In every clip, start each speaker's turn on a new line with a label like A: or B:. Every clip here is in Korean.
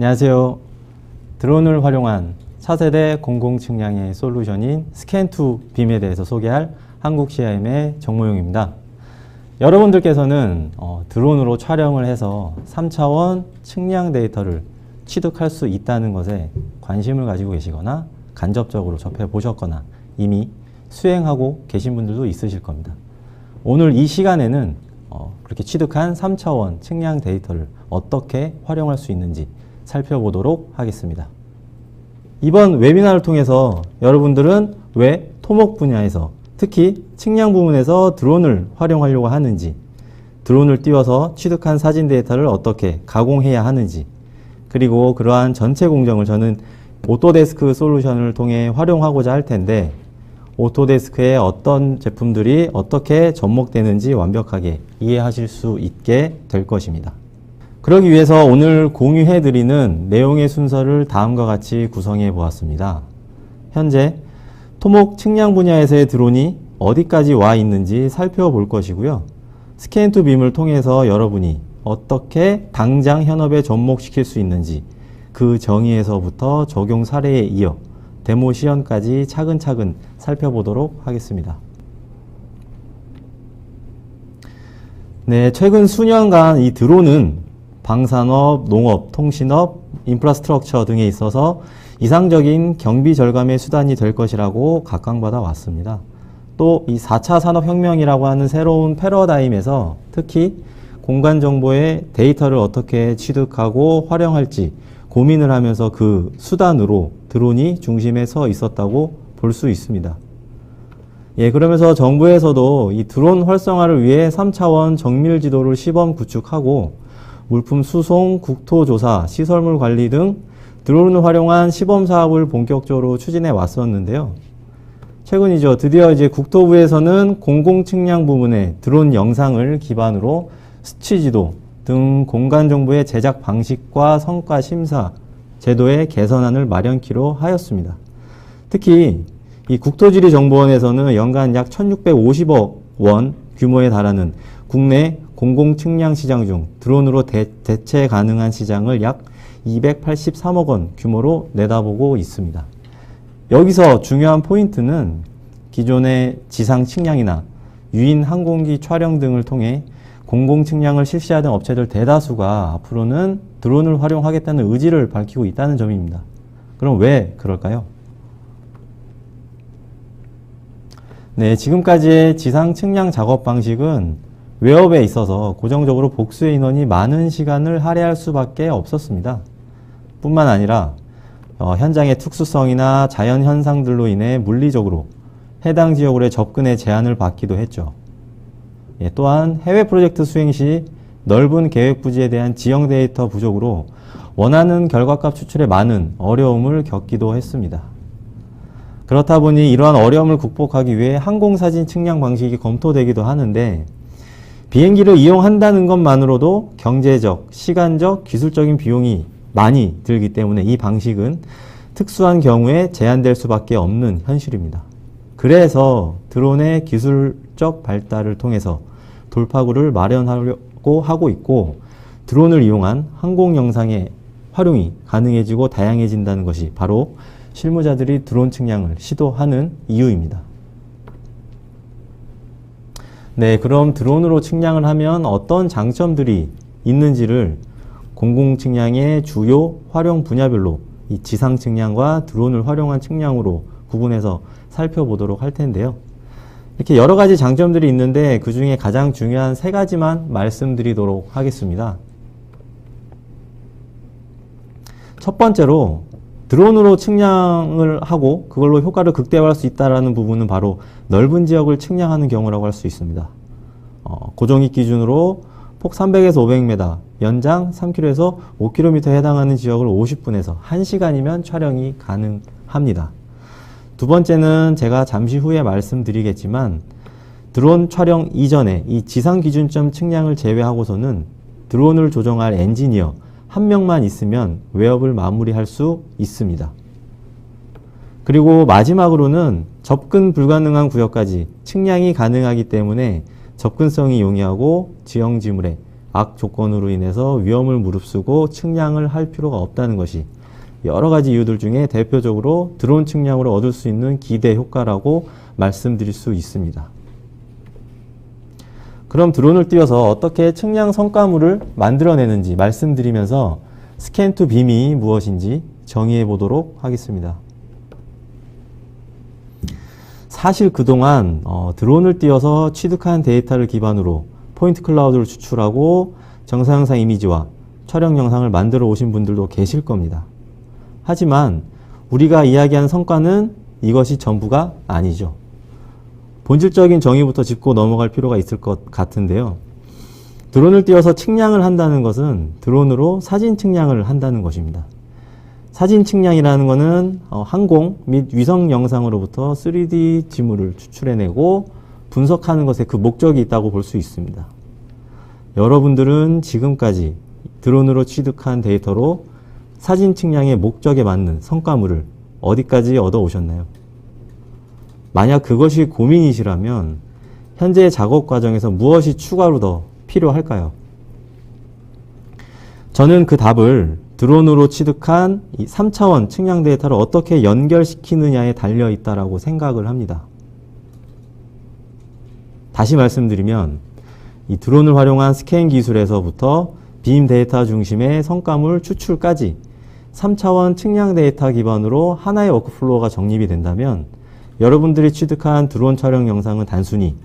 A: 안녕하세요. 드론을 활용한 차세대 공공측량의 솔루션인 스캔2빔에 대해서 소개할 한국CIM의 정모용입니다. 여러분들께서는 드론으로 촬영을 해서 3차원 측량 데이터를 취득할 수 있다는 것에 관심을 가지고 계시거나 간접적으로 접해보셨거나 이미 수행하고 계신 분들도 있으실 겁니다. 오늘 이 시간에는 그렇게 취득한 3차원 측량 데이터를 어떻게 활용할 수 있는지 살펴보도록 하겠습니다. 이번 웨비나를 통해서 여러분들은 왜 토목 분야에서 특히 측량 부문에서 드론을 활용하려고 하는지, 드론을 띄워서 취득한 사진 데이터를 어떻게 가공해야 하는지, 그리고 그러한 전체 공정을 저는 오토데스크 솔루션을 통해 활용하고자 할 텐데, 오토데스크의 어떤 제품들이 어떻게 접목되는지 완벽하게 이해하실 수 있게 될 것입니다. 그러기 위해서 오늘 공유해드리는 내용의 순서를 다음과 같이 구성해 보았습니다. 현재 토목 측량 분야에서의 드론이 어디까지 와 있는지 살펴볼 것이고요. 스캔2빔을 통해서 여러분이 어떻게 당장 현업에 접목시킬 수 있는지 그 정의에서부터 적용 사례에 이어 데모 시연까지 차근차근 살펴보도록 하겠습니다. 네, 최근 수년간 이 드론은 방산업, 농업, 통신업, 인프라스트럭처 등에 있어서 이상적인 경비 절감의 수단이 될 것이라고 각광받아 왔습니다. 또 이 4차 산업혁명이라고 하는 새로운 패러다임에서 특히 공간 정보의 데이터를 어떻게 취득하고 활용할지 고민을 하면서 그 수단으로 드론이 중심에 서 있었다고 볼 수 있습니다. 예, 그러면서 정부에서도 이 드론 활성화를 위해 3차원 정밀 지도를 시범 구축하고 물품 수송, 국토조사, 시설물 관리 등 드론을 활용한 시범 사업을 본격적으로 추진해 왔었는데요. 최근이죠. 드디어 이제 국토부에서는 공공측량 부문의 드론 영상을 기반으로 수치지도 등 공간 정보의 제작 방식과 성과 심사 제도의 개선안을 마련키로 하였습니다. 특히 이 국토지리정보원에서는 연간 약 1,650억 원 규모에 달하는 국내 공공측량 시장 중 드론으로 대체 가능한 시장을 약 283억 원 규모로 내다보고 있습니다. 여기서 중요한 포인트는 기존의 지상 측량이나 유인 항공기 촬영 등을 통해 공공측량을 실시하던 업체들 대다수가 앞으로는 드론을 활용하겠다는 의지를 밝히고 있다는 점입니다. 그럼 왜 그럴까요? 네, 지금까지의 지상 측량 작업 방식은 웨업에 있어서 고정적으로 복수의 인원이 많은 시간을 할애할 수밖에 없었습니다. 뿐만 아니라 현장의 특수성이나 자연현상들로 인해 물리적으로 해당 지역으로의 접근에 제한을 받기도 했죠. 예, 또한 해외 프로젝트 수행 시 넓은 계획 부지에 대한 지형 데이터 부족으로 원하는 결과값 추출에 많은 어려움을 겪기도 했습니다. 그렇다 보니 이러한 어려움을 극복하기 위해 항공사진 측량 방식이 검토되기도 하는데 비행기를 이용한다는 것만으로도 경제적, 시간적, 기술적인 비용이 많이 들기 때문에 이 방식은 특수한 경우에 제한될 수밖에 없는 현실입니다. 그래서 드론의 기술적 발달을 통해서 돌파구를 마련하려고 하고 있고 드론을 이용한 항공 영상의 활용이 가능해지고 다양해진다는 것이 바로 실무자들이 드론 측량을 시도하는 이유입니다. 네, 그럼 드론으로 측량을 하면 어떤 장점들이 있는지를 공공측량의 주요 활용 분야별로 이 지상 측량과 드론을 활용한 측량으로 구분해서 살펴보도록 할 텐데요. 이렇게 여러 가지 장점들이 있는데 그 중에 가장 중요한 3가지만 말씀드리도록 하겠습니다. 첫 번째로 드론으로 측량을 하고 그걸로 효과를 극대화할 수 있다는 부분은 바로 넓은 지역을 측량하는 경우라고 할 수 있습니다. 고정익 기준으로 폭 300에서 500m, 연장 3km에서 5km에 해당하는 지역을 50분에서 1시간이면 촬영이 가능합니다. 두 번째는 제가 잠시 후에 말씀드리겠지만 드론 촬영 이전에 이 지상 기준점 측량을 제외하고서는 드론을 조정할 엔지니어 1명만 있으면 웨업을 마무리할 수 있습니다. 그리고 마지막으로는 접근 불가능한 구역까지 측량이 가능하기 때문에 접근성이 용이하고 지형 지물의 악 조건으로 인해서 위험을 무릅쓰고 측량을 할 필요가 없다는 것이 여러 가지 이유들 중에 대표적으로 드론 측량으로 얻을 수 있는 기대 효과라고 말씀드릴 수 있습니다. 그럼 드론을 띄워서 어떻게 측량 성과물을 만들어내는지 말씀드리면서 스캔 투 빔이 무엇인지 정의해 보도록 하겠습니다. 사실 그동안 드론을 띄워서 취득한 데이터를 기반으로 포인트 클라우드를 추출하고 정사영상 이미지와 촬영 영상을 만들어 오신 분들도 계실 겁니다. 하지만 우리가 이야기하는 성과는 이것이 전부가 아니죠. 본질적인 정의부터 짚고 넘어갈 필요가 있을 것 같은데요. 드론을 띄워서 측량을 한다는 것은 드론으로 사진 측량을 한다는 것입니다. 사진 측량이라는 것은 항공 및 위성 영상으로부터 3D 지물을 추출해내고 분석하는 것에 그 목적이 있다고 볼 수 있습니다. 여러분들은 지금까지 드론으로 취득한 데이터로 사진 측량의 목적에 맞는 성과물을 어디까지 얻어오셨나요? 만약 그것이 고민이시라면 현재 작업 과정에서 무엇이 추가로 더 필요할까요? 저는 그 답을 드론으로 취득한 이 3차원 측량 데이터를 어떻게 연결시키느냐에 달려 있다고 생각을 합니다. 다시 말씀드리면 이 드론을 활용한 스캔 기술에서부터 빔 데이터 중심의 성과물 추출까지 3차원 측량 데이터 기반으로 하나의 워크플로우가 정립이 된다면 여러분들이 취득한 드론 촬영 영상은 단순히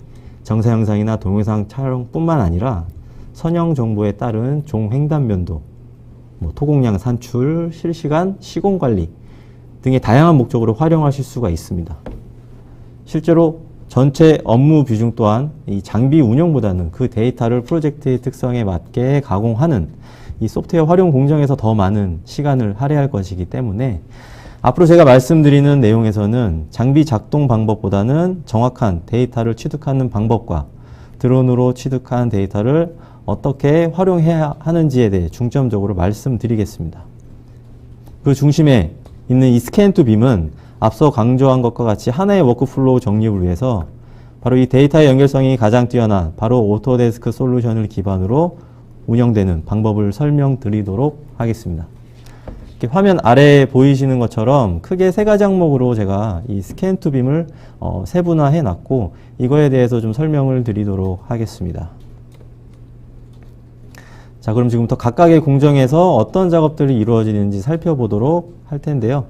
A: 정사 영상이나 동영상 촬영뿐만 아니라 선형 정보에 따른 종횡단 면도, 토공량 산출, 실시간 시공 관리 등의 다양한 목적으로 활용하실 수가 있습니다. 실제로 전체 업무 비중 또한 이 장비 운영보다는 그 데이터를 프로젝트의 특성에 맞게 가공하는 이 소프트웨어 활용 공정에서 더 많은 시간을 할애할 것이기 때문에 앞으로 제가 말씀드리는 내용에서는 장비 작동 방법보다는 정확한 데이터를 취득하는 방법과 드론으로 취득한 데이터를 어떻게 활용해야 하는지에 대해 중점적으로 말씀드리겠습니다. 그 중심에 있는 이 스캔 투 빔은 앞서 강조한 것과 같이 하나의 워크플로우 정립을 위해서 바로 이 데이터의 연결성이 가장 뛰어난 바로 오토데스크 솔루션을 기반으로 운영되는 방법을 설명드리도록 하겠습니다. 이렇게 화면 아래에 보이시는 것처럼 크게 세 가지 항목으로 제가 이 스캔 투 빔을 세분화해 놨고 이거에 대해서 좀 설명을 드리도록 하겠습니다. 자, 그럼 지금부터 각각의 공정에서 어떤 작업들이 이루어지는지 살펴보도록 할 텐데요.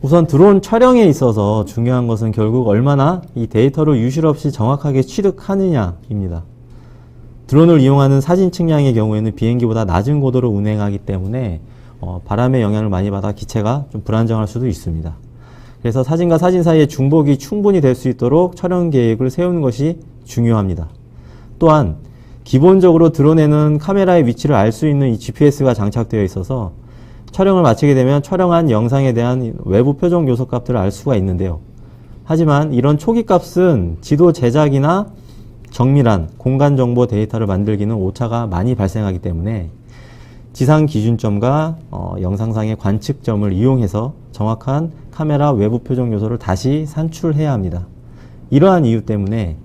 A: 우선 드론 촬영에 있어서 중요한 것은 결국 얼마나 이 데이터를 유실 없이 정확하게 취득하느냐입니다. 드론을 이용하는 사진 측량의 경우에는 비행기보다 낮은 고도로 운행하기 때문에 바람의 영향을 많이 받아 기체가 좀 불안정할 수도 있습니다. 그래서 사진과 사진 사이의 중복이 충분히 될 수 있도록 촬영 계획을 세우는 것이 중요합니다. 또한 기본적으로 드론에는 카메라의 위치를 알 수 있는 이 GPS가 장착되어 있어서 촬영을 마치게 되면 촬영한 영상에 대한 외부 표정 요소 값들을 알 수가 있는데요. 하지만 이런 초기 값은 지도 제작이나 정밀한 공간 정보 데이터를 만들기는 오차가 많이 발생하기 때문에 지상 기준점과 영상상의 관측점을 이용해서 정확한 카메라 외부 표정 요소를 다시 산출해야 합니다. 이러한 이유 때문에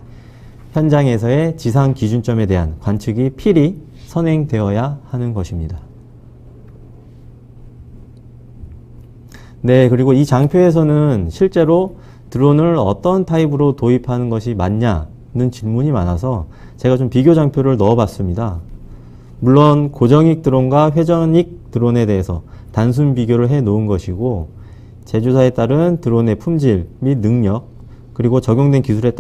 A: 현장에서의 지상 기준점에 대한 관측이 필히 선행되어야 하는 것입니다. 네, 그리고 이 장표에서는 실제로 드론을 어떤 타입으로 도입하는 것이 맞냐는 질문이 많아서 제가 좀 비교 장표를 넣어봤습니다. 물론 고정익 드론과 회전익 드론에 대해서 단순 비교를 해 놓은 것이고 제조사에 따른 드론의 품질 및 능력 그리고 적용된 기술에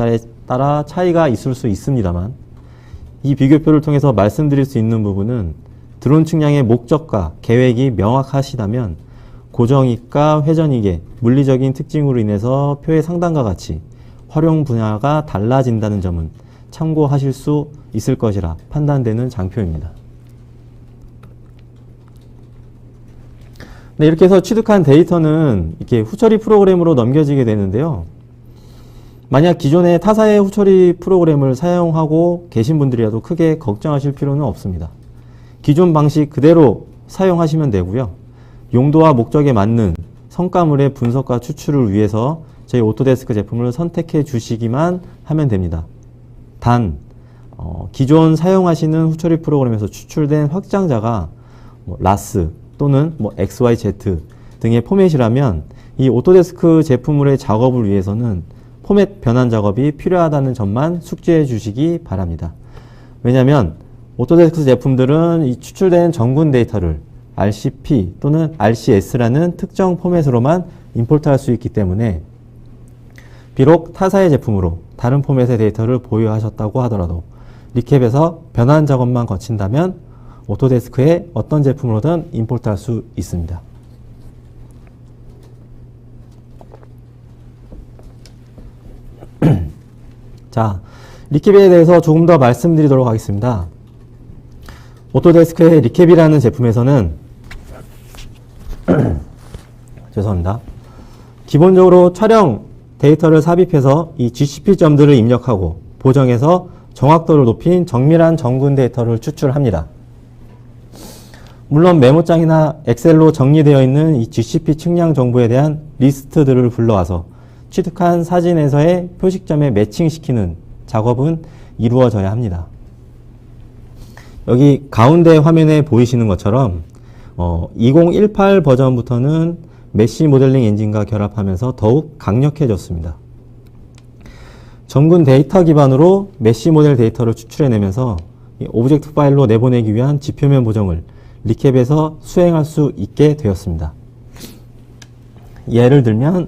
A: 따라 차이가 있을 수 있습니다만 이 비교표를 통해서 말씀드릴 수 있는 부분은 드론 측량의 목적과 계획이 명확하시다면 고정익과 회전익의 물리적인 특징으로 인해서 표의 상단과 같이 활용 분야가 달라진다는 점은 참고하실 수 있을 것이라 판단되는 장표입니다. 네, 이렇게 해서 취득한 데이터는 이렇게 후처리 프로그램으로 넘겨지게 되는데요. 만약 기존의 타사의 후처리 프로그램을 사용하고 계신 분들이라도 크게 걱정하실 필요는 없습니다. 기존 방식 그대로 사용하시면 되고요. 용도와 목적에 맞는 성과물의 분석과 추출을 위해서 저희 오토데스크 제품을 선택해 주시기만 하면 됩니다. 단, 기존 사용하시는 후처리 프로그램에서 추출된 확장자가 라스 또는 XYZ 등의 포맷이라면 이 오토데스크 제품물의 작업을 위해서는 포맷 변환 작업이 필요하다는 점만 숙지해 주시기 바랍니다. 왜냐하면 오토데스크 제품들은 이 추출된 전군 데이터를 RCP 또는 RCS라는 특정 포맷으로만 임포트할 수 있기 때문에 비록 타사의 제품으로 다른 포맷의 데이터를 보유하셨다고 하더라도 리캡에서 변환 작업만 거친다면 오토데스크에 어떤 제품으로든 임포트할 수 있습니다. 자, 리캡에 대해서 조금 더 말씀드리도록 하겠습니다. 오토데스크의 리캡이라는 제품에서는 죄송합니다. 기본적으로 촬영 데이터를 삽입해서 이 GCP 점들을 입력하고 보정해서 정확도를 높인 정밀한 전군 데이터를 추출합니다. 물론 메모장이나 엑셀로 정리되어 있는 이 GCP 측량 정보에 대한 리스트들을 불러와서 취득한 사진에서의 표식점에 매칭시키는 작업은 이루어져야 합니다. 여기 가운데 화면에 보이시는 것처럼 2018 버전부터는 메시 모델링 엔진과 결합하면서 더욱 강력해졌습니다. 전군 데이터 기반으로 메시 모델 데이터를 추출해내면서 오브젝트 파일로 내보내기 위한 지표면 보정을 리캡에서 수행할 수 있게 되었습니다. 예를 들면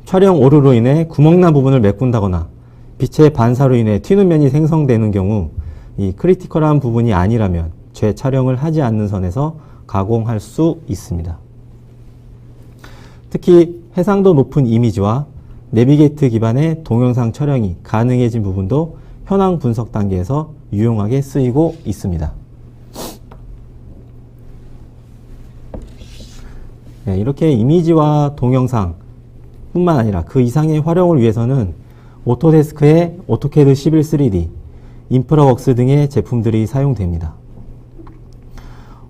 A: 촬영 오류로 인해 구멍난 부분을 메꾼다거나 빛의 반사로 인해 튀는 면이 생성되는 경우 이 크리티컬한 부분이 아니라면 재촬영을 하지 않는 선에서 가공할 수 있습니다. 특히 해상도 높은 이미지와 내비게이트 기반의 동영상 촬영이 가능해진 부분도 현황 분석 단계에서 유용하게 쓰이고 있습니다. 네, 이렇게 이미지와 동영상 뿐만 아니라 그 이상의 활용을 위해서는 오토데스크의 오토캐드 11 3D, 인프라웍스 등의 제품들이 사용됩니다.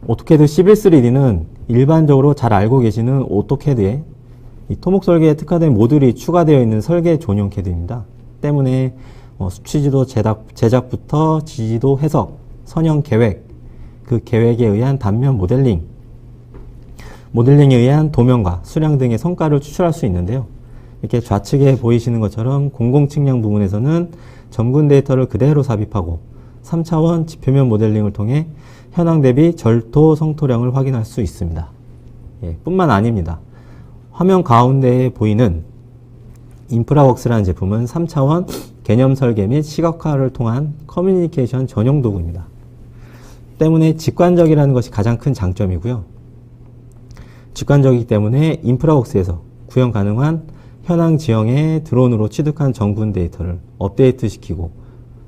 A: 오토캐드 11 3D는 일반적으로 잘 알고 계시는 오토캐드에 이 토목 설계에 특화된 모듈이 추가되어 있는 설계 전용 캐드입니다. 때문에 수치지도 제작부터 지지도 해석, 선형 계획, 그 계획에 의한 단면 모델링에 의한 도면과 수량 등의 성과를 추출할 수 있는데요. 이렇게 좌측에 보이시는 것처럼 공공 측량 부분에서는 전군 데이터를 그대로 삽입하고 3차원 지표면 모델링을 통해 현황 대비 절도 성토량을 확인할 수 있습니다. 뿐만 아닙니다. 화면 가운데에 보이는 인프라웍스라는 제품은 3차원 개념 설계 및 시각화를 통한 커뮤니케이션 전용 도구입니다. 때문에 직관적이라는 것이 가장 큰 장점이고요. 직관적이기 때문에 인프라웍스에서 구현 가능한 현황 지형의 드론으로 취득한 전군 데이터를 업데이트 시키고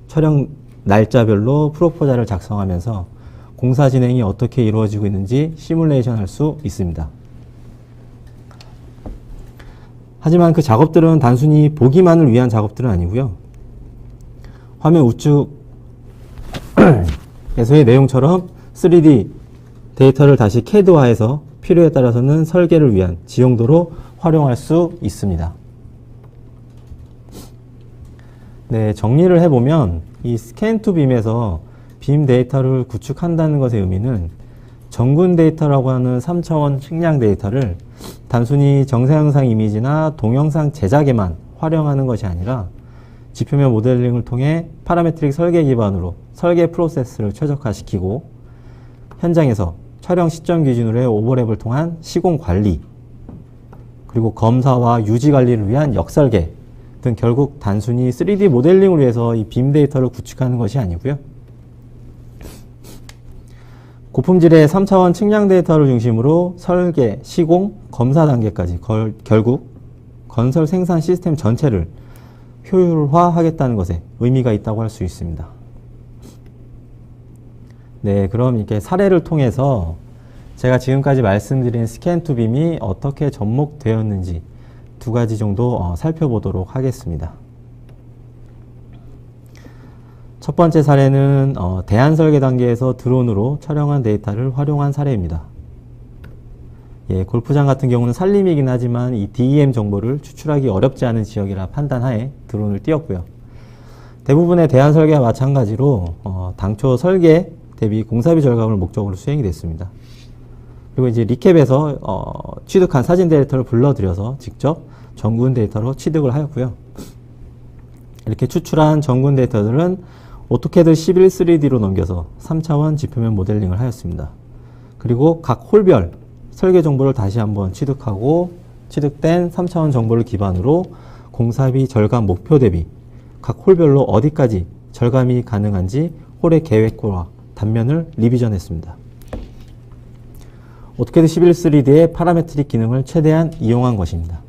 A: 촬영 날짜별로 프로포자를 작성하면서 공사 진행이 어떻게 이루어지고 있는지 시뮬레이션 할 수 있습니다. 하지만 그 작업들은 단순히 보기만을 위한 작업들은 아니고요. 화면 우측에서의 내용처럼 3D 데이터를 다시 CAD화해서 필요에 따라서는 설계를 위한 지용도로 활용할 수 있습니다. 네, 정리를 해보면 이 스캔 투 빔에서 빔 데이터를 구축한다는 것의 의미는 전군 데이터라고 하는 3차원 측량 데이터를 단순히 정사영상 이미지나 동영상 제작에만 활용하는 것이 아니라 지표면 모델링을 통해 파라메트릭 설계 기반으로 설계 프로세스를 최적화시키고 현장에서 촬영 시점 기준으로의 오버랩을 통한 시공 관리, 그리고 검사와 유지 관리를 위한 역설계 등 결국 단순히 3D 모델링을 위해서 이 빔 데이터를 구축하는 것이 아니고요. 고품질의 3차원 측량 데이터를 중심으로 설계, 시공, 검사 단계까지 결국 건설 생산 시스템 전체를 효율화하겠다는 것에 의미가 있다고 할 수 있습니다. 네, 그럼 이렇게 사례를 통해서 제가 지금까지 말씀드린 스캔 투 빔이 어떻게 접목되었는지 두 가지 정도 살펴보도록 하겠습니다. 첫 번째 사례는 대안 설계 단계에서 드론으로 촬영한 데이터를 활용한 사례입니다. 골프장 같은 경우는 산림이긴 하지만 이 DEM 정보를 추출하기 어렵지 않은 지역이라 판단하에 드론을 띄웠고요. 대부분의 대안 설계와 마찬가지로 당초 설계 대비 공사비 절감을 목적으로 수행이 됐습니다. 그리고 이제 리캡에서 취득한 사진 데이터를 불러들여서 직접 전군 데이터로 취득을 하였고요. 이렇게 추출한 전군 데이터들은 오토캐드 11 3D로 넘겨서 3차원 지표면 모델링을 하였습니다. 그리고 각 홀별 설계 정보를 다시 한번 취득하고 취득된 3차원 정보를 기반으로 공사비 절감 목표 대비 각 홀별로 어디까지 절감이 가능한지 홀의 계획과 단면을 리비전했습니다. 오토캐드 11 3D의 파라메트릭 기능을 최대한 이용한 것입니다.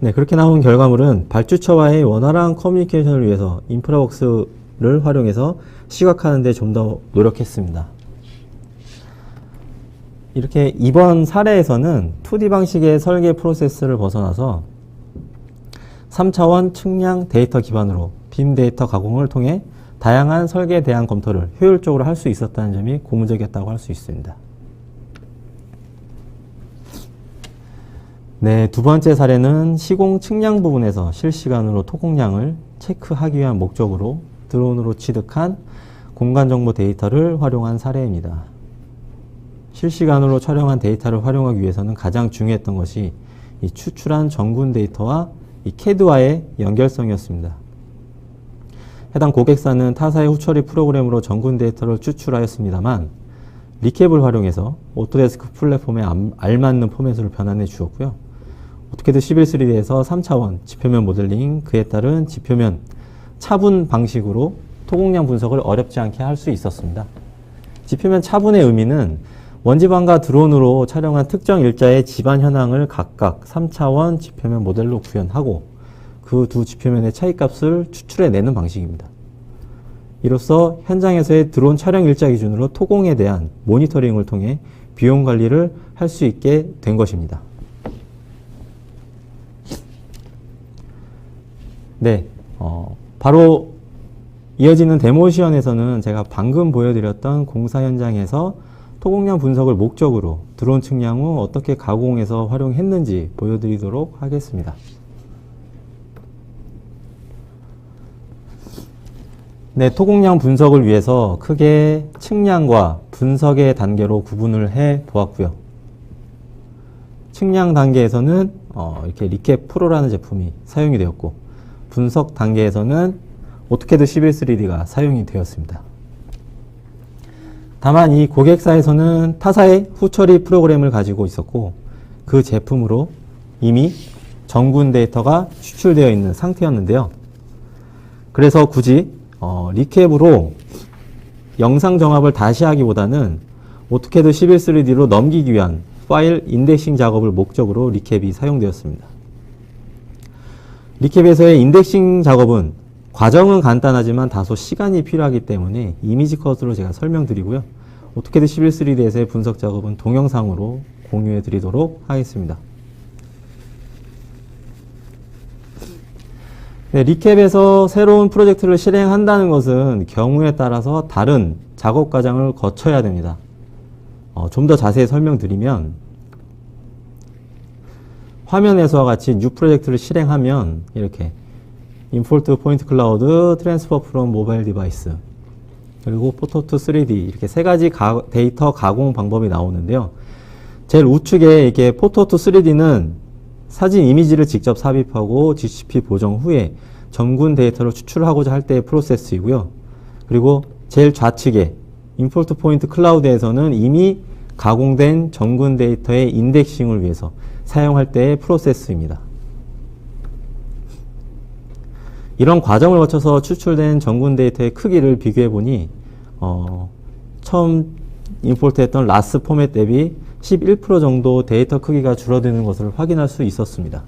A: 네, 그렇게 나온 결과물은 발주처와의 원활한 커뮤니케이션을 위해서 인프라웍스를 활용해서 시각화하는 데 좀 더 노력했습니다. 이렇게 이번 사례에서는 2D 방식의 설계 프로세스를 벗어나서 3차원 측량 데이터 기반으로 빔 데이터 가공을 통해 다양한 설계 대안 검토를 효율적으로 할 수 있었다는 점이 고무적이었다고 할 수 있습니다. 네, 두 번째 사례는 시공 측량 부분에서 실시간으로 토공량을 체크하기 위한 목적으로 드론으로 취득한 공간정보 데이터를 활용한 사례입니다. 실시간으로 촬영한 데이터를 활용하기 위해서는 가장 중요했던 것이 이 추출한 전군 데이터와 이 CAD와의 연결성이었습니다. 해당 고객사는 타사의 후처리 프로그램으로 전군 데이터를 추출하였습니다만 리캡을 활용해서 오토데스크 플랫폼에 알맞는 포맷으로 변환해 주었고요. 오토캐드 11 3D에서 3차원 지표면 모델링, 그에 따른 지표면 차분 방식으로 토공량 분석을 어렵지 않게 할 수 있었습니다. 지표면 차분의 의미는 원지방과 드론으로 촬영한 특정 일자의 지반 현황을 각각 3차원 지표면 모델로 구현하고 그 두 지표면의 차이값을 추출해내는 방식입니다. 이로써 현장에서의 드론 촬영 일자 기준으로 토공에 대한 모니터링을 통해 비용 관리를 할 수 있게 된 것입니다. 네, 바로 이어지는 데모 시연에서는 제가 방금 보여드렸던 공사 현장에서 토공량 분석을 목적으로 드론 측량 후 어떻게 가공해서 활용했는지 보여드리도록 하겠습니다. 네, 토공량 분석을 위해서 크게 측량과 분석의 단계로 구분을 해 보았고요. 측량 단계에서는 이렇게 리캡 프로라는 제품이 사용이 되었고, 분석 단계에서는 오토캐드 11 3D가 사용이 되었습니다. 다만 이 고객사에서는 타사의 후처리 프로그램을 가지고 있었고 그 제품으로 이미 전군 데이터가 추출되어 있는 상태였는데요. 그래서 굳이 리캡으로 영상 정합을 다시 하기보다는 오토캐드 11 3D로 넘기기 위한 파일 인덱싱 작업을 목적으로 리캡이 사용되었습니다. 리캡에서의 인덱싱 작업은 과정은 간단하지만 다소 시간이 필요하기 때문에 이미지 컷으로 제가 설명드리고요. 오토캐드 11 3D에서의 분석 작업은 동영상으로 공유해 드리도록 하겠습니다. 네, 리캡에서 새로운 프로젝트를 실행한다는 것은 경우에 따라서 다른 작업 과정을 거쳐야 됩니다. 좀 더 자세히 설명드리면 화면에서와 같이 뉴 프로젝트를 실행하면 이렇게 임포트 포인트 클라우드, 트랜스퍼 프롬 모바일 디바이스, 그리고 포토 투 3D 이렇게 세 가지 데이터 가공 방법이 나오는데요. 제일 우측에 이렇게 포토 투 3D는 사진 이미지를 직접 삽입하고 GCP 보정 후에 전군 데이터를 추출하고자 할 때의 프로세스이고요. 그리고 제일 좌측에 임포트 포인트 클라우드에서는 이미 가공된 전군 데이터의 인덱싱을 위해서 사용할 때의 프로세스입니다. 이런 과정을 거쳐서 추출된 전군 데이터의 크기를 비교해 보니 처음 임포트했던 라스 포맷 대비 11% 정도 데이터 크기가 줄어드는 것을 확인할 수 있었습니다.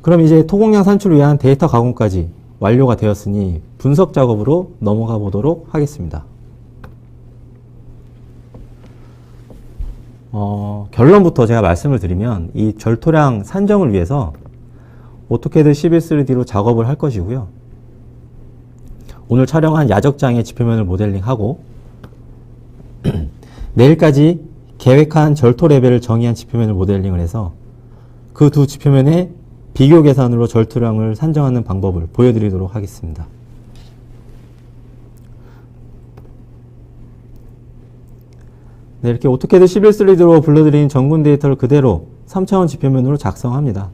A: 그럼 이제 토공량 산출을 위한 데이터 가공까지 완료가 되었으니 분석 작업으로 넘어가 보도록 하겠습니다. 결론부터 제가 말씀을 드리면 이 절토량 산정을 위해서 오토캐드 11 3D로 작업을 할 것이고요. 오늘 촬영한 야적장의 지표면을 모델링하고 내일까지 계획한 절토 레벨을 정의한 지표면을 모델링을 해서 그 두 지표면의 비교 계산으로 절투량을 산정하는 방법을 보여드리도록 하겠습니다. 네, 이렇게 오토캐드 11.3D로 불러드린 전군 데이터를 그대로 3차원 지표면으로 작성합니다.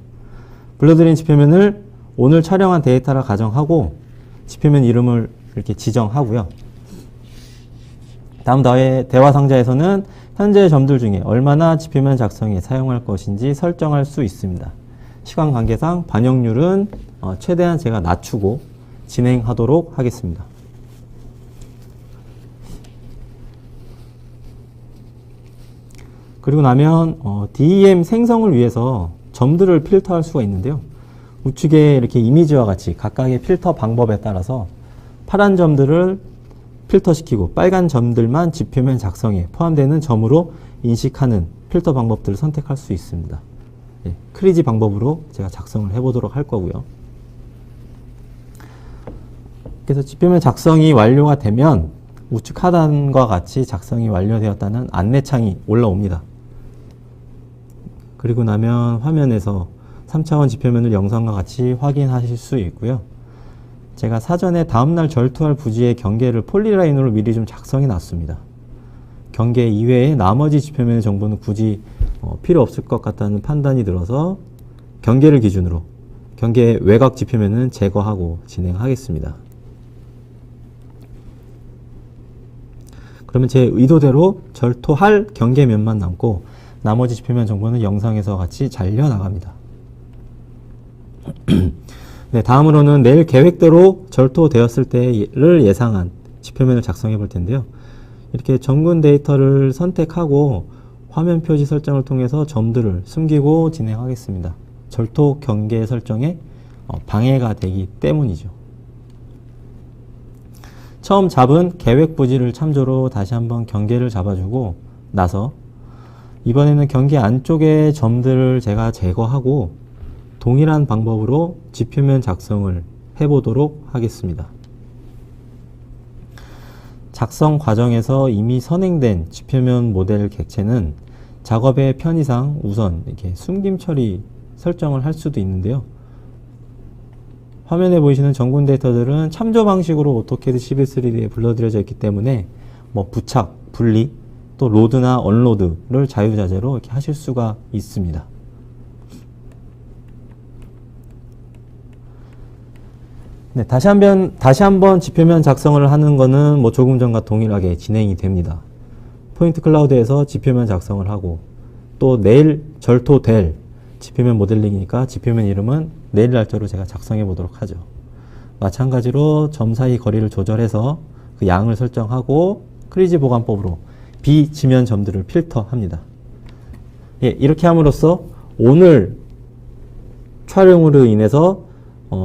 A: 불러드린 지표면을 오늘 촬영한 데이터라 가정하고 지표면 이름을 이렇게 지정하고요. 다음 대화 상자에서는 현재 점들 중에 얼마나 지표면 작성에 사용할 것인지 설정할 수 있습니다. 시간 관계상 반영률은 최대한 제가 낮추고 진행하도록 하겠습니다. 그리고 나면 DEM 생성을 위해서 점들을 필터할 수가 있는데요. 우측에 이렇게 이미지와 같이 각각의 필터 방법에 따라서 파란 점들을 필터시키고 빨간 점들만 지표면 작성에 포함되는 점으로 인식하는 필터 방법들을 선택할 수 있습니다. 예, 크리지 방법으로 제가 작성을 해보도록 할 거고요. 그래서 지표면 작성이 완료가 되면 우측 하단과 같이 작성이 완료되었다는 안내창이 올라옵니다. 그리고 나면 화면에서 3차원 지표면을 영상과 같이 확인하실 수 있고요. 제가 사전에 다음날 절투할 부지의 경계를 폴리라인으로 미리 좀 작성해 놨습니다. 경계 이외에 나머지 지표면의 정보는 굳이 필요 없을 것 같다는 판단이 들어서 경계를 기준으로 경계 외곽 지표면은 제거하고 진행하겠습니다. 그러면 제 의도대로 절토할 경계면만 남고 나머지 지표면 정보는 영상에서 같이 잘려 나갑니다. 네, 다음으로는 내일 계획대로 절토되었을 때를 예상한 지표면을 작성해 볼 텐데요. 이렇게 전군 데이터를 선택하고 화면 표시 설정을 통해서 점들을 숨기고 진행하겠습니다. 절토 경계 설정에 방해가 되기 때문이죠. 처음 잡은 계획 부지를 참조로 다시 한번 경계를 잡아주고 나서 이번에는 경계 안쪽의 점들을 제가 제거하고 동일한 방법으로 지표면 작성을 해보도록 하겠습니다. 작성 과정에서 이미 선행된 지표면 모델 객체는 작업의 편의상 우선 이렇게 숨김 처리 설정을 할 수도 있는데요. 화면에 보이시는 전군 데이터들은 참조 방식으로 오토캐드 11.3D에 불러들여져 있기 때문에 부착, 분리, 또 로드나 언로드를 자유자재로 이렇게 하실 수가 있습니다. 네, 다시 한번 지표면 작성을 하는 거는 조금 전과 동일하게 진행이 됩니다. 포인트 클라우드에서 지표면 작성을 하고 또 내일 절토될 지표면 모델링이니까 지표면 이름은 내일 날짜로 제가 작성해 보도록 하죠. 마찬가지로 점 사이 거리를 조절해서 그 양을 설정하고 크리지 보관법으로 비지면 점들을 필터합니다. 예, 이렇게 함으로써 오늘 촬영으로 인해서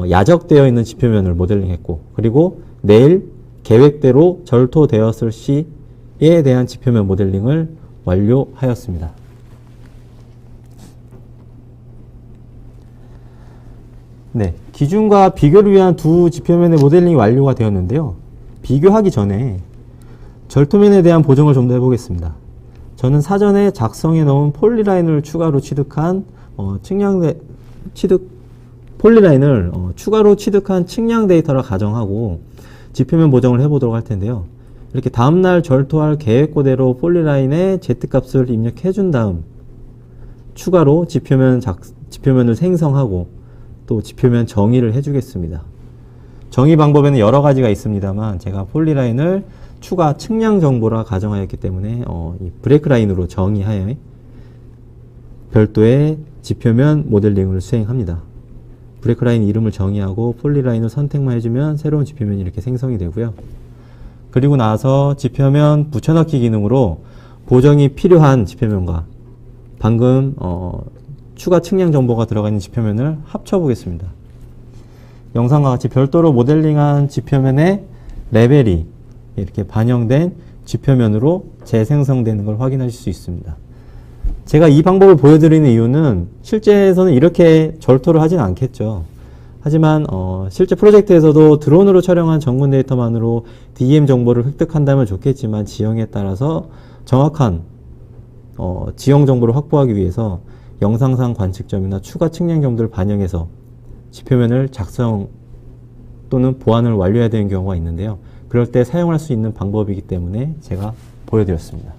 A: 야적되어 있는 지표면을 모델링했고 그리고 내일 계획대로 절토되었을 시에 대한 지표면 모델링을 완료하였습니다. 네, 기준과 비교를 위한 두 지표면의 모델링이 완료가 되었는데요. 비교하기 전에 절토면에 대한 보정을 좀 더 해보겠습니다. 저는 사전에 작성해 놓은 폴리라인을 추가로 취득한 폴리라인을 추가로 취득한 측량 데이터라 가정하고 지표면 보정을 해보도록 할 텐데요. 이렇게 다음날 절토할 계획고대로 폴리라인에 Z값을 입력해 준 다음 추가로 지표면을 생성하고 또 지표면 정의를 해주겠습니다. 정의 방법에는 여러 가지가 있습니다만 제가 폴리라인을 추가 측량 정보라 가정하였기 때문에 이 브레이크 라인으로 정의하여 별도의 지표면 모델링을 수행합니다. 브레이크 라인 이름을 정의하고 폴리라인을 선택만 해주면 새로운 지표면이 이렇게 생성이 되고요. 그리고 나서 지표면 붙여넣기 기능으로 보정이 필요한 지표면과 방금 추가 측량 정보가 들어가 있는 지표면을 합쳐 보겠습니다. 영상과 같이 별도로 모델링한 지표면의 레벨이 이렇게 반영된 지표면으로 재생성되는 걸 확인하실 수 있습니다. 제가 이 방법을 보여드리는 이유는 실제에서는 이렇게 절토를 하진 않겠죠. 하지만 실제 프로젝트에서도 드론으로 촬영한 전군 데이터만으로 DEM 정보를 획득한다면 좋겠지만 지형에 따라서 정확한 지형 정보를 확보하기 위해서 영상상 관측점이나 추가 측량점들을 반영해서 지표면을 작성 또는 보완을 완료해야 되는 경우가 있는데요. 그럴 때 사용할 수 있는 방법이기 때문에 제가 보여드렸습니다.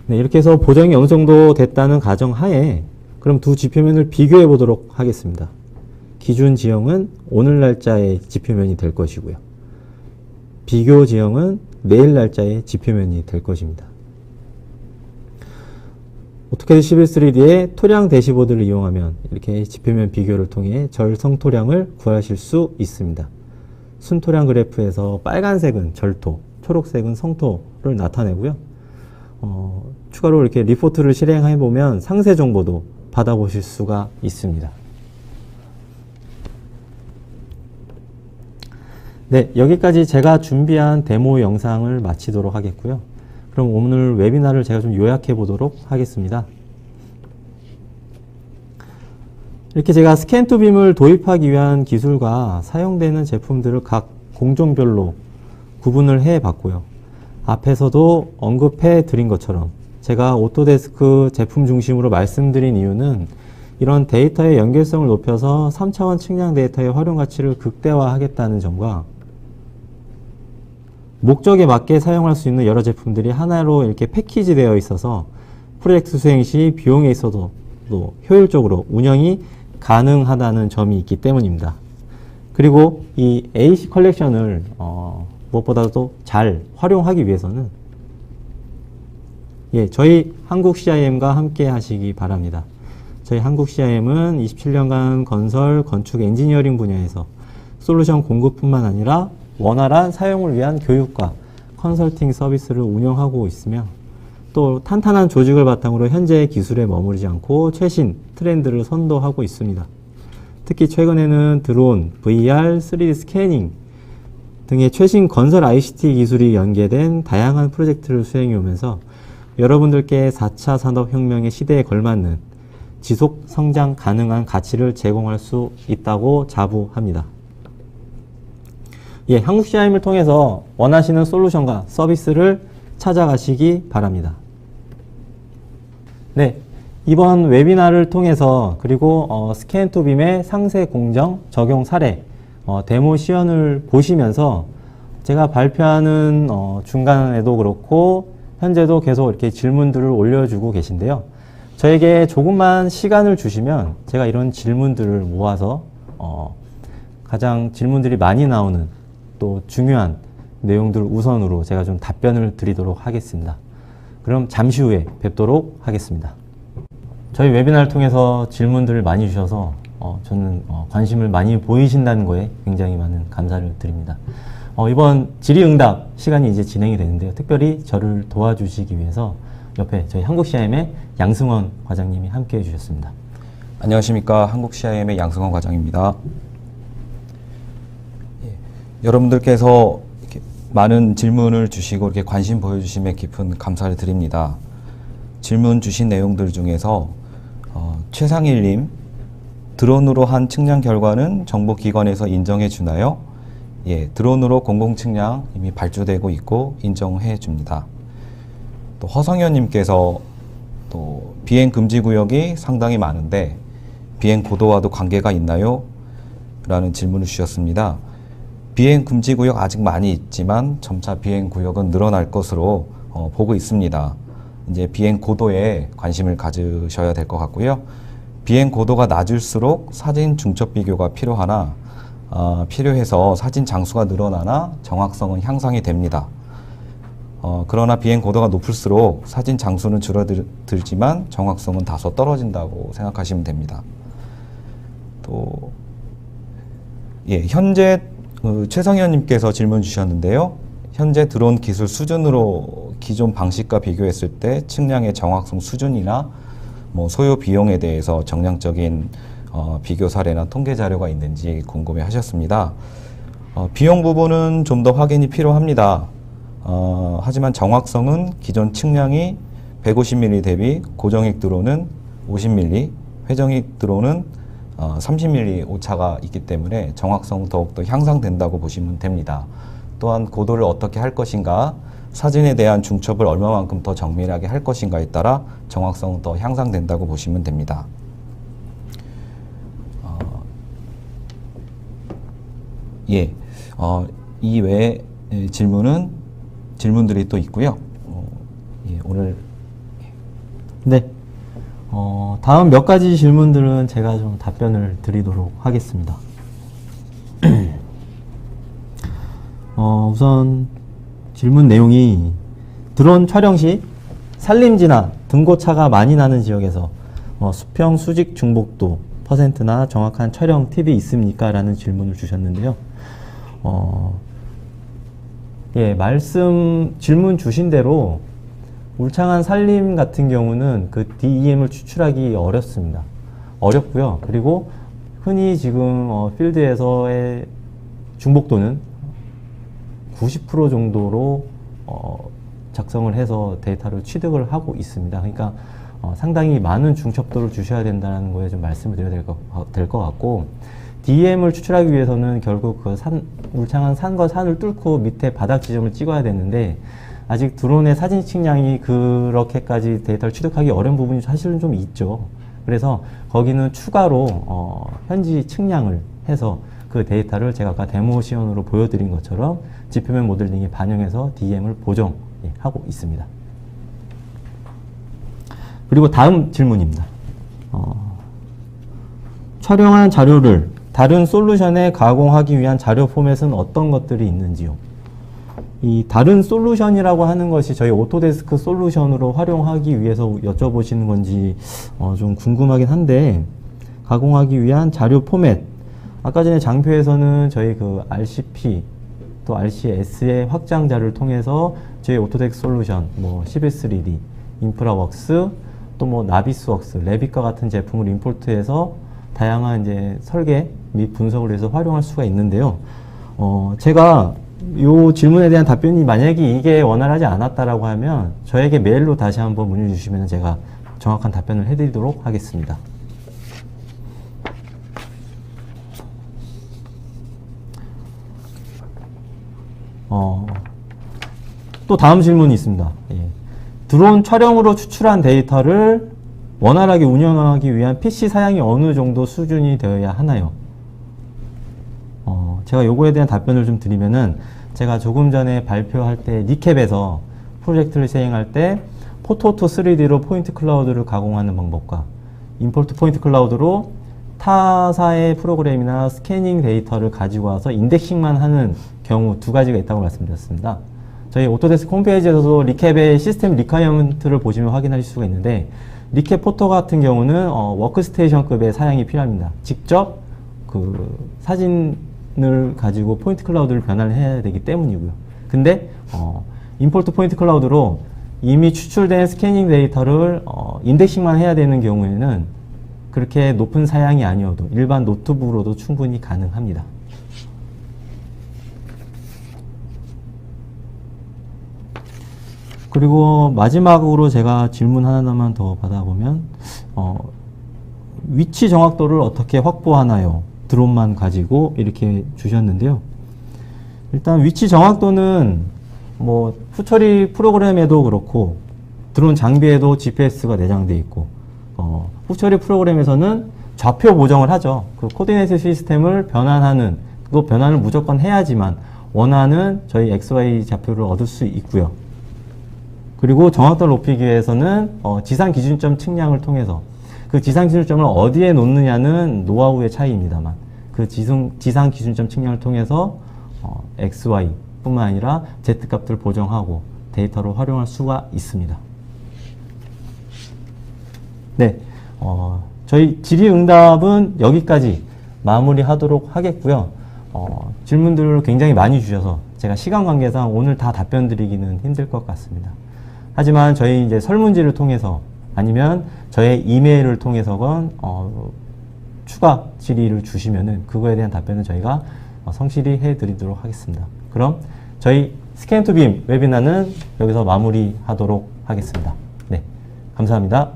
A: 네, 이렇게 해서 보정이 어느 정도 됐다는 가정하에 그럼 두 지표면을 비교해 보도록 하겠습니다. 기준 지형은 오늘 날짜의 지표면이 될 것이고요. 비교 지형은 내일 날짜의 지표면이 될 것입니다. 오토캐드 11-3D의 토량 대시보드를 이용하면 이렇게 지표면 비교를 통해 절성 토량을 구하실 수 있습니다. 순토량 그래프에서 빨간색은 절토, 초록색은 성토를 나타내고요. 추가로 이렇게 리포트를 실행해 보면 상세 정보도 받아보실 수가 있습니다. 네, 여기까지 제가 준비한 데모 영상을 마치도록 하겠고요. 그럼 오늘 웨비나를 제가 좀 요약해 보도록 하겠습니다. 이렇게 제가 스캔 투 빔을 도입하기 위한 기술과 사용되는 제품들을 각 공종별로 구분을 해 봤고요. 앞에서도 언급해 드린 것처럼 제가 오토데스크 제품 중심으로 말씀드린 이유는 이런 데이터의 연결성을 높여서 3차원 측량 데이터의 활용 가치를 극대화하겠다는 점과 목적에 맞게 사용할 수 있는 여러 제품들이 하나로 이렇게 패키지 되어 있어서 프로젝트 수행 시 비용에 있어도 또 효율적으로 운영이 가능하다는 점이 있기 때문입니다. 그리고 이 AC 컬렉션을 무엇보다도 잘 활용하기 위해서는 저희 한국 CIM과 함께 하시기 바랍니다. 저희 한국 CIM은 27년간 건설, 건축, 엔지니어링 분야에서 솔루션 공급뿐만 아니라 원활한 사용을 위한 교육과 컨설팅 서비스를 운영하고 있으며 또 탄탄한 조직을 바탕으로 현재의 기술에 머무르지 않고 최신 트렌드를 선도하고 있습니다. 특히 최근에는 드론, VR, 3D 스캐닝 등의 최신 건설 ICT 기술이 연계된 다양한 프로젝트를 수행해 오면서 여러분들께 4차 산업혁명의 시대에 걸맞는 지속 성장 가능한 가치를 제공할 수 있다고 자부합니다. 한국 CIM을 통해서 원하시는 솔루션과 서비스를 찾아가시기 바랍니다. 네, 이번 웨비나를 통해서 그리고 스캔 투 빔의 상세 공정 적용 사례 데모 시연을 보시면서 제가 발표하는 중간에도 그렇고 현재도 계속 이렇게 질문들을 올려주고 계신데요. 저에게 조금만 시간을 주시면 제가 이런 질문들을 모아서 가장 질문들이 많이 나오는 또 중요한 내용들 우선으로 제가 좀 답변을 드리도록 하겠습니다. 그럼 잠시 후에 뵙도록 하겠습니다. 저희 웨비나를 통해서 질문들을 많이 주셔서 저는 관심을 많이 보이신다는 거에 굉장히 많은 감사를 드립니다. 이번 질의응답 시간이 이제 진행이 되는데요. 특별히 저를 도와주시기 위해서 옆에 저희 한국 CIM의 양승원 과장님이 함께 해주셨습니다.
B: 안녕하십니까. 한국 CIM의 양승원 과장입니다. 여러분들께서 이렇게 많은 질문을 주시고 이렇게 관심 보여주심에 깊은 감사를 드립니다. 질문 주신 내용들 중에서 최상일님, 드론으로 한 측량 결과는 정보기관에서 인정해 주나요? 드론으로 공공측량 이미 발주되고 있고 인정해 줍니다. 또 허성현님께서 또 비행 금지 구역이 상당히 많은데 비행 고도와도 관계가 있나요? 라는 질문을 주셨습니다. 비행 금지 구역 아직 많이 있지만 점차 비행 구역은 늘어날 것으로 보고 있습니다. 이제 비행 고도에 관심을 가지셔야 될 것 같고요. 비행 고도가 낮을수록 사진 중첩 비교가 필요해서 사진 장수가 늘어나나 정확성은 향상이 됩니다. 그러나 비행 고도가 높을수록 사진 장수는 줄어들지만 정확성은 다소 떨어진다고 생각하시면 됩니다. 또 현재 최성현님께서 질문 주셨는데요. 현재 드론 기술 수준으로 기존 방식과 비교했을 때 측량의 정확성 수준이나 소요 비용에 대해서 정량적인 비교 사례나 통계 자료가 있는지 궁금해 하셨습니다. 비용 부분은 좀 더 확인이 필요합니다. 하지만 정확성은 기존 측량이 150mm 대비 고정익 드론은 50mm, 회정익 드론은 30mm 오차가 있기 때문에 정확성은 더욱더 향상된다고 보시면 됩니다. 또한 고도를 어떻게 할 것인가 사진에 대한 중첩을 얼마만큼 더 정밀하게 할 것인가에 따라 정확성은 더 향상된다고 보시면 됩니다. 이 외에 질문들이 또 있고요. 오늘
A: 네. 다음 몇 가지 질문들은 제가 좀 답변을 드리도록 하겠습니다. 우선 질문 내용이 드론 촬영 시 산림지나 등고차가 많이 나는 지역에서 수평 수직 중복도 %나 정확한 촬영 팁이 있습니까? 라는 질문을 주셨는데요. 질문 주신 대로 울창한 산림 같은 경우는 그 DEM을 추출하기 어렵습니다. 어렵고요. 그리고 흔히 지금 필드에서의 중복도는 90% 정도로 작성을 해서 데이터를 취득을 하고 있습니다. 그러니까 상당히 많은 중첩도를 주셔야 된다는 거에 좀 말씀을 드려야 될 것 같고, DEM을 추출하기 위해서는 결국 그 울창한 산과 산을 뚫고 밑에 바닥 지점을 찍어야 되는데, 아직 드론의 사진 측량이 그렇게까지 데이터를 취득하기 어려운 부분이 사실은 좀 있죠. 그래서 거기는 추가로 현지 측량을 해서 그 데이터를 제가 아까 데모 시연으로 보여드린 것처럼 지표면 모델링에 반영해서 DEM을 보정하고 있습니다. 그리고 다음 질문입니다. 촬영한 자료를 다른 솔루션에 가공하기 위한 자료 포맷은 어떤 것들이 있는지요? 이 다른 솔루션이라고 하는 것이 저희 오토데스크 솔루션으로 활용하기 위해서 여쭤보시는 건지 좀 궁금하긴 한데, 가공하기 위한 자료 포맷, 아까 전에 장표에서는 저희 그 RCP 또 RCS의 확장자를 통해서 저희 오토데스크 솔루션, 뭐 CB3D, 인프라웍스, 또 뭐 나비스웍스, 레빗과 같은 제품을 임포트해서 다양한 이제 설계 및 분석을 해서 활용할 수가 있는데요. 제가 이 질문에 대한 답변이 만약에 이게 원활하지 않았다라고 하면 저에게 메일로 다시 한번 문의 주시면 제가 정확한 답변을 해드리도록 하겠습니다. 또 다음 질문이 있습니다. 드론 촬영으로 추출한 데이터를 원활하게 운영하기 위한 PC 사양이 어느 정도 수준이 되어야 하나요? 제가 요거에 대한 답변을 좀 드리면은, 제가 조금 전에 발표할 때 니캡에서 프로젝트를 시행할 때 포토2 3D로 포인트 클라우드를 가공하는 방법과 임포트 포인트 클라우드로 타사의 프로그램이나 스캐닝 데이터를 가지고 와서 인덱싱만 하는 경우 두 가지가 있다고 말씀드렸습니다. 저희 오토데스크 홈페이지에서도 리캡의 시스템 리콰이어먼트를 보시면 확인하실 수가 있는데, 리캡 포토 같은 경우는 워크스테이션급의 사양이 필요합니다. 직접 그 사진을 가지고 포인트 클라우드를 변환을 해야 되기 때문이고요. 근데 임포트 포인트 클라우드로 이미 추출된 스캐닝 데이터를 인덱싱만 해야 되는 경우에는 그렇게 높은 사양이 아니어도 일반 노트북으로도 충분히 가능합니다. 그리고 마지막으로 제가 질문 하나만 더 받아보면, 위치 정확도를 어떻게 확보하나요? 드론만 가지고 이렇게 주셨는데요. 일단 위치 정확도는 뭐 후처리 프로그램에도 그렇고 드론 장비에도 GPS가 내장되어 있고, 후처리 프로그램에서는 좌표 보정을 하죠. 그 코디네이트 시스템을 변환하는, 그 변환을 무조건 해야지만 원하는 저희 XY 좌표를 얻을 수 있고요. 그리고 정확도를 높이기 위해서는 지상 기준점 측량을 통해서, 그 지상 기준점을 어디에 놓느냐는 노하우의 차이입니다만, 그 지상 기준점 측량을 통해서 XY 뿐만 아니라 Z 값들 보정하고 데이터로 활용할 수가 있습니다. 네, 저희 질의응답은 여기까지 마무리하도록 하겠고요. 질문들을 굉장히 많이 주셔서 제가 시간 관계상 오늘 다 답변 드리기는 힘들 것 같습니다. 하지만 저희 이제 설문지를 통해서 아니면 저의 이메일을 통해서건 추가 질의를 주시면은 그거에 대한 답변은 저희가 성실히 해드리도록 하겠습니다. 그럼 저희 스캔 투빔 웨비나는 여기서 마무리하도록 하겠습니다. 네, 감사합니다.